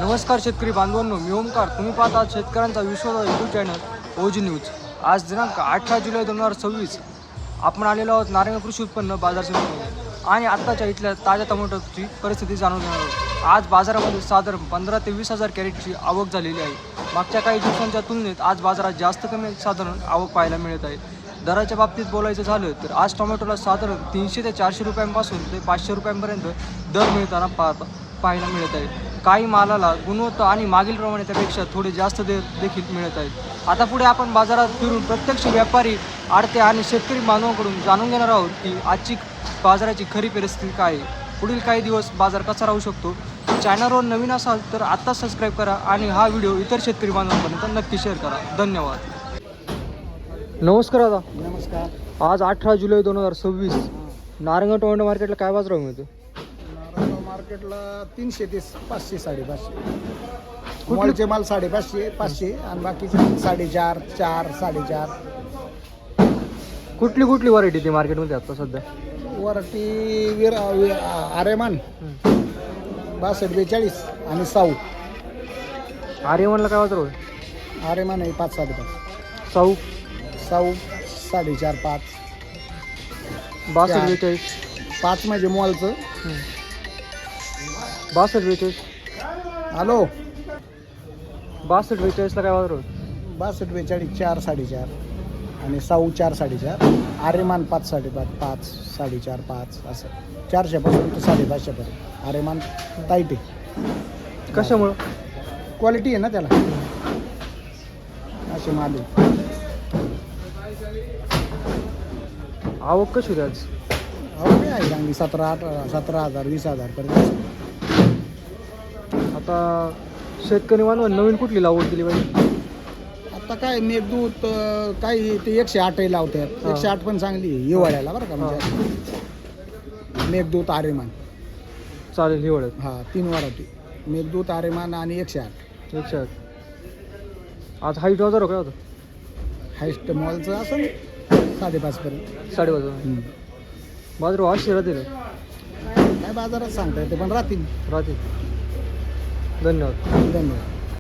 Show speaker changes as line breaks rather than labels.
नमस्कार शेतकरी बांधवांनो, मी ओमकार. तुम्ही पाहता आहात शेतकऱ्यांचा विश्वास यूट्यूब चॅनल ओजी न्यूज. आज दिनांक 18 जुलै 2026 आपण आलेलो आहोत नारायण कृषी उत्पन्न बाजार समितीमध्ये आणि आत्ताच्या इथल्या ताज्या टोमॅटोची परिस्थिती जाणून घेणार आहोत. आज बाजारामध्ये साधारण 15 ते 20 हजार कॅरेटची आवक झालेली आहे. मागच्या काही दिवसांच्या तुलनेत आज बाजारात जास्त कमी साधारण आवक पाहायला मिळत आहे. दराच्या बाबतीत बोलायचं झालं तर आज टोमॅटोला साधारण 300 ते 400 रुपयांपासून ते 500 रुपयांपर्यंत दर मिळताना पाहायला मिळत आहे. काही मालाला गुणवत्ता आणि मागील प्रमाणे त्यापेक्षा थोडे जास्त दर देखील मिळत आहेत. आता पुढे आपण बाजारात फिरून प्रत्यक्ष व्यापारी, आडते आणि शेतकरी बांधवांकडून जाणून घेणार आहोत की आजची बाजाराची खरी परिस्थिती काय आहे. पुढील काही दिवस बाजार कसा राहू शकतो. चॅनलवर नवीन असाल तर आत्ताच सबस्क्राईब करा आणि हा व्हिडिओ इतर शेतकरी बांधवांपर्यंत नक्की शेअर करा. धन्यवाद. नमस्कार दादा.
नमस्कार.
आज 18 जुलै 2026 नारंग टोमॅटो मार्केटला काय बाजार मिळतो?
नारायणगाव मार्केटला 300 ते 500 550. मॉलचे माल 550 500 आणि बाकीचे 4.5 4 4.5.
कुठली व्हरायटी ती मार्केटमध्ये आता सध्या?
वरती आर्यमान 62 42 आणि साऊ.
आर्यमनला काय बाजार होईल?
आर्यमान आहे 5 5.5.
साऊ
4.5 5.
62 42.
5 म्हणजे मॉलचं.
62 42.
हॅलो.
62 42ला काय बाजार होईल?
62 42 4 4.5 आणि साऊ 4 4.5. आर्यमान 5 5.5 5 4.5 5 असं 400 पासून ते 550 पर्यंत. आर्यमान टाईट आहे.
कशामुळं?
क्वालिटी आहे ना त्याला, असे माल आहे.
आवक कशी होती आज?
हो काय आहे चांगली 17,000 20,000 पर्यंत.
आता शेतकरी बांधव नवीन कुठली लागवड केली पाहिजे?
आता काय मेघदूत काही ते 108 लावतात. 108 पण चांगली आहे हिवाळ्याला बरं का. म्हणजे मेघदूत आर्यमान
चालेल हिवाळ्यात.
हा 3 व्हरायटी मेघदूत आर्यमान आणि 108.
108. आज हाईट बाजार काय होतं?
हायस्ट मॉलचं असं 5.5 पर्यंत.
5.5 बाजार आज राहतील
काय बाजारात सांगता येते पण राहतील.
धन्यवाद.
धन्यवाद.